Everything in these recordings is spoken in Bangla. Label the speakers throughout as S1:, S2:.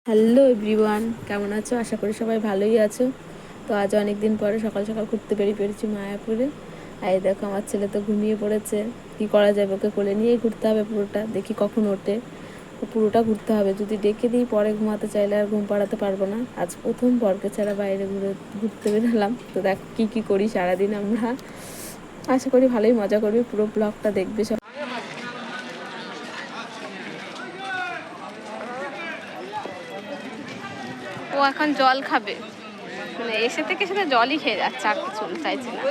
S1: হ্যালো এভরিওয়ান, কেমন আছো? আশা করি সবাই ভালোই আছো। তো আজ অনেক দিন পরে সকাল সকাল ঘুরতে পেরেছি মায়াপুরে। আর এই দেখো আমার ছেলে তো ঘুমিয়ে পড়েছে। কি করা যাবে, ওকে কোলে নিয়েই ঘুরতে হবে পুরোটা। দেখি কখন ওঠে। পুরোটা ঘুরতে হবে, যদি ডেকে দিই পরে ঘুমাতে চাইলে আর ঘুম পাড়াতে পারবো না। আজ প্রথম বরকে ছাড়া বাইরে ঘুরতে বেরোলাম। তো দেখো কী করি সারাদিন আমরা। আশা করি ভালোই মজা করবি, পুরো ব্লগটা দেখবে সব। ও এখন জল খাবে, মানে এসে থেকে সেটা জলই খেয়ে যাচ্ছে, আর কিছু চাইছে না।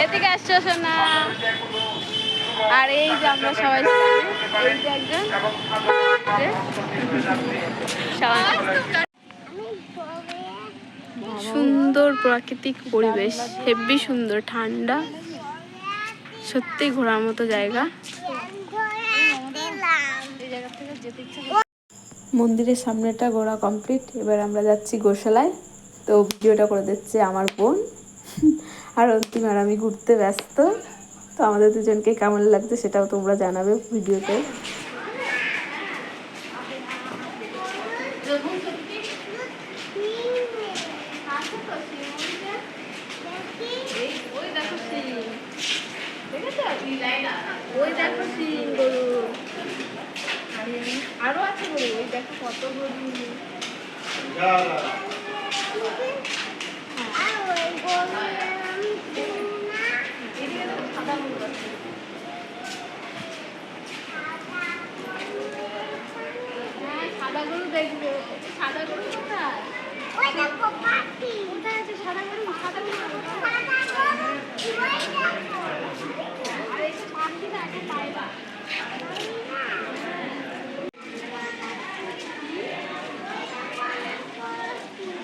S1: এদিকে আসছো শোনা। আর এই যে আমরা সবাই, এই যে একজন সুন্দর প্রাকৃতিক পরিবেশ, হেব্বি সুন্দর, ঠান্ডা, সত্যি ঘোরার মতো জায়গা। মন্দিরের সামনেটা ঘোরা কমপ্লিট, এবার আমরা যাচ্ছি গোশালায়। তো ভিডিওটা করে দিচ্ছে আমার বোন, আর অন্তিম আর আমি ঘুরতে ব্যস্ত। তো আমাদের দুজনকে কেমন লাগছে সেটাও তোমরা জানাবে ভিডিওতে। আরো আছে গরু, ওই দেখো কত গরু। সাদা গরু দেখবো, সাদা গরু কোথায়? কোথায় আছে সাদা গরু? সাদা গরু পাখি না, একটা পায়রা।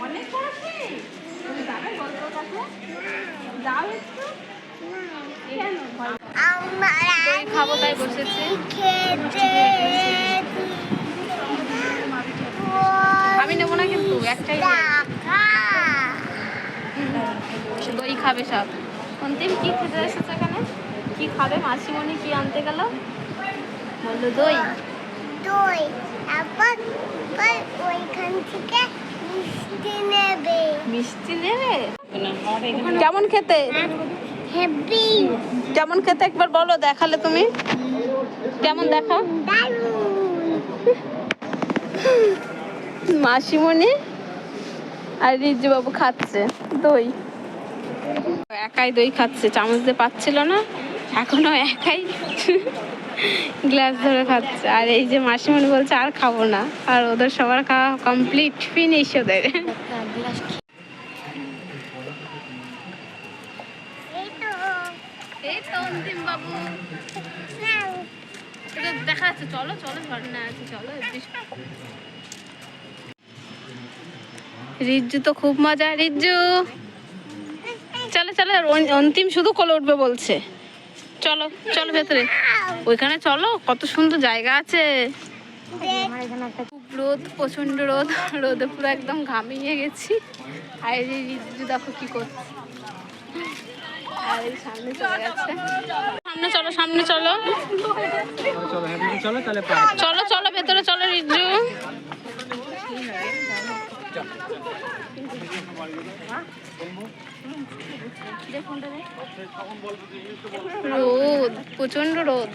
S1: অনেক পড়াচ্ছি, যাবে গল্প কাছে, যাও একটু। দই খাবো তাই বসেছি। আমি নেবো না কিন্তু, একটাই দই খাবে সব। অন্তিম কি খেতে এসেছে এখানে? কি খাবে? মাসিমণি কি আনতে গেল? বললো দই। দই তারপর ওইখান থেকে মিষ্টি নেবে। মিষ্টি নেবে? কেমন খেতে? হেভি। কেমন খেতে একবার বলো, দেখালে তুমি কেমন দেখা। মাসিমণি আর রিজু বাবু খাচ্ছে দই, একাই দই খাচ্ছে, চামচ দিয়ে পাচ্ছিল না, এখনো একাই গ্লাস ধরে খাচ্ছে। আর এই যে মাসিমণি বলছে আর খাবো না, আর ওদের সবার খাওয়া কমপ্লিট, ফিনিশ ওদের। এই তো অন্তিম বাবু দেখা যাচ্ছে। চলো চলো, ঝর্ণা আছে, চলো। রিজ্জু তো খুব মজা। রিজ্জু চলো চলো, অন্তিম শুধু কোলে উঠবে বলছে। চলো চলো ভেতরে, ওইখানে চলো, কত সুন্দর জায়গা আছে। খুব রোদ, প্রচন্ড রোদ, রোদে পুরো একদম ঘামিয়ে গেছি। আর এই রিজ্জু দেখো কি করছে। আর এই সামনে চলে যাচ্ছে, সামনে চলো, সামনে চলো, চলো চলো ভেতরে চলো রিজ্জু। রোদ, প্রচন্ড রোদ।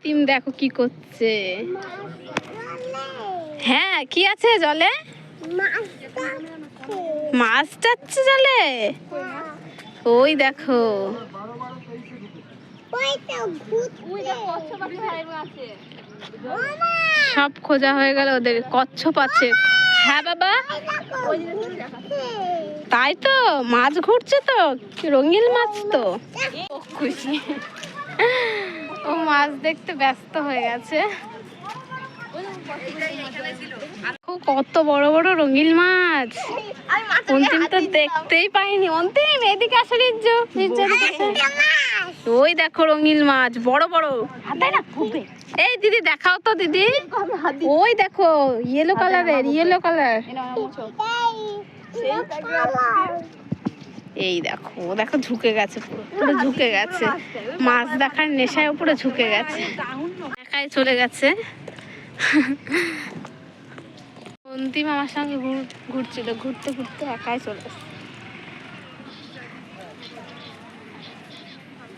S1: টিম দেখো কি করছে। হ্যাঁ, কি আছে জলে? মাছ যাচ্ছে জলে, ওই দেখো। সব খোঁজা হয়ে গেল ওদের, কচ্ছপ আছে। হ্যাঁ বাবা, তাই তো, মাছ ঘুরছে তো, রঙিন মাছ তো। খুশি, ও মাছ দেখতে ব্যস্ত হয়ে গেছে। কত বড় বড় রঙিন মাছ, অন্তিম তো দেখতেই পাইনি। অন্তিম এদিকে আসো, রিজ্জু, রিজ্জু এদিকে আসো। ওই দেখো রঙিন মাছ, বড় বড়। এই দিদি দেখাও তো দিদি, ওই দেখো ইয়েলো কালারের, ইয়েলো কালার। এই দেখো দেখো ঝুঁকে গেছে, পুরো ঝুঁকে গেছে, মাছ দেখার নেশায় উপরে ঝুঁকে গেছে, একাই চলে গেছে। অন্তিম আমার সঙ্গে ঘুরছিল, ঘুরতে ঘুরতে একাই চলে গেছে।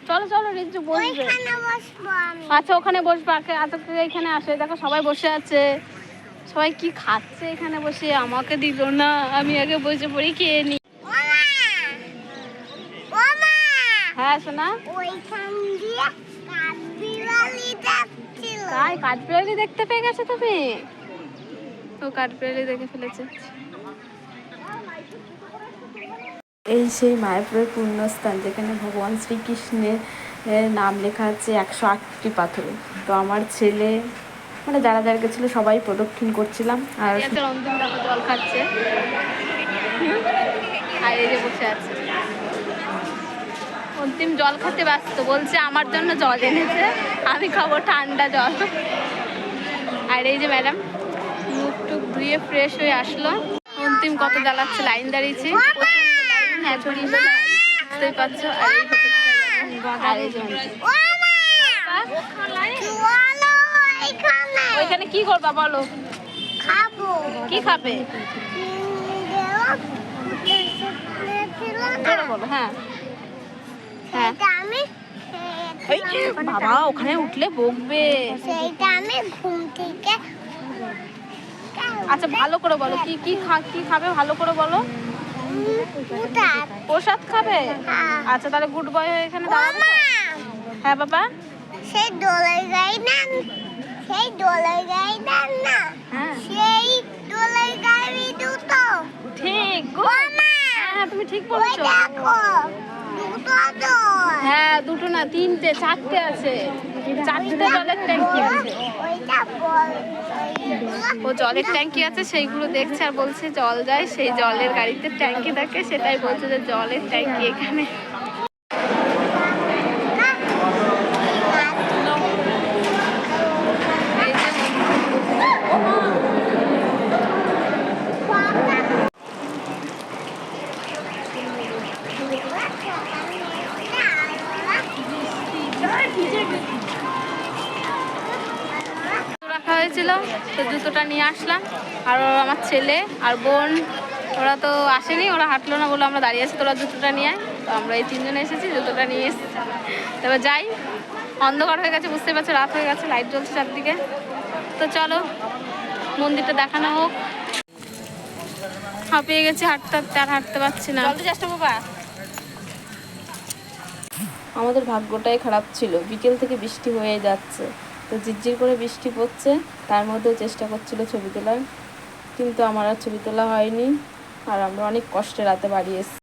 S1: চলো চলো রিজু বসবে। আচ্ছা ওখানে বসবো, আচ্ছা এখানে আসে, দেখো সবাই বসে আছে, সবাই কি খাচ্ছে এখানে বসে, আমাকে দিল না, আমি আগে বসে পড়ি খেয়ে নি। হ্যাঁ শোনা, তাই কাঠবিড়ালি দেখতে পেয়ে গেছে তুমি? ও কাঠবিড়ালি দেখে ফেলেছে। এই সেই মায়াপুরের পুণ্যস্থান যেখানে ভগবান শ্রীকৃষ্ণের নাম লেখা আছে 108টি পাথরে। তো আমার ছেলে মানে যারা যারা গেছিল সবাই প্রদক্ষিণ করছিলাম, আর অন্তিম দেখো জল খাচ্ছে, আর এই যে বসে আছে অন্তিম জল খেতে ব্যস্ত, বলছে আমার জন্য জল এনেছে, আমি খাবো ঠান্ডা জল। আর এই যে ম্যাডাম মুখ টুক ধুয়ে ফ্রেশ হয়ে আসলো। অন্তিম কত জ্বালাচ্ছে, লাইন দাঁড়িয়েছে, বুঝতেই পারছো। আর এই যে ওইখানে কি করবা বলো? কি খাবে বলো? হ্যাঁ হ্যাঁ বাবা ওখানে উঠলে বকবে। আচ্ছা ভালো করে বলো, কি কি খাবে ভালো করে বলো। প্রসাদ খাবে? আচ্ছা তাহলে গুড বয় হয়ে এখানে দাঁড়াবে। হ্যাঁ বাবা, সেই দোলের গাড়ি না, সেই দোলের গাড়ি না, সেই দোলের গাড়ি দুটো। ঠিক, হ্যাঁ তুমি ঠিক বলছো। হ্যাঁ দুটো না, তিনটে চারটে আছে, চারটে জলের ট্যাঙ্কি আছে। ও জলের ট্যাঙ্কি আছে সেইগুলো দেখছে, আর বলছে জল যায়, সেই জলের গাড়িতে ট্যাঙ্কি থাকে, সেটাই বলছে যে জলের ট্যাঙ্কি এখানে। রাখা হয়েছিল তো জুতোটা নিয়ে আসলাম, আর আমার ছেলে আর বোন ওরা তো আসেনি, ওরা হাঁটলো না বলে আমরা দাঁড়িয়ে আছি, তোরা জুতোটা নিয়ে আয়। তো আমরা এই তিনজনে এসেছি, জুতোটা নিয়ে এসেছি। তবে যাই, অন্ধকার হয়ে গেছে, বুঝতেই পারছো রাত হয়ে গেছে, লাইট জ্বলছে চারদিকে। তো চলো মন্দিরটা দেখানো হোক। হাঁপিয়ে গেছি হাঁটতে হাঁটতে, আর হাঁটতে পারছি না। চেষ্টা বাবা, আমাদের ভাগ্যটাই খারাপ ছিল, বিকেল থেকে বৃষ্টি হয়ে যাচ্ছে, তো ঝিরঝির করে বৃষ্টি পড়ছে, তার মধ্যেও চেষ্টা করছিল ছবি তোলার, কিন্তু আমার আর ছবি তোলা হয়নি। আর আমরা অনেক কষ্টে রাতে বাড়ি এসেছি।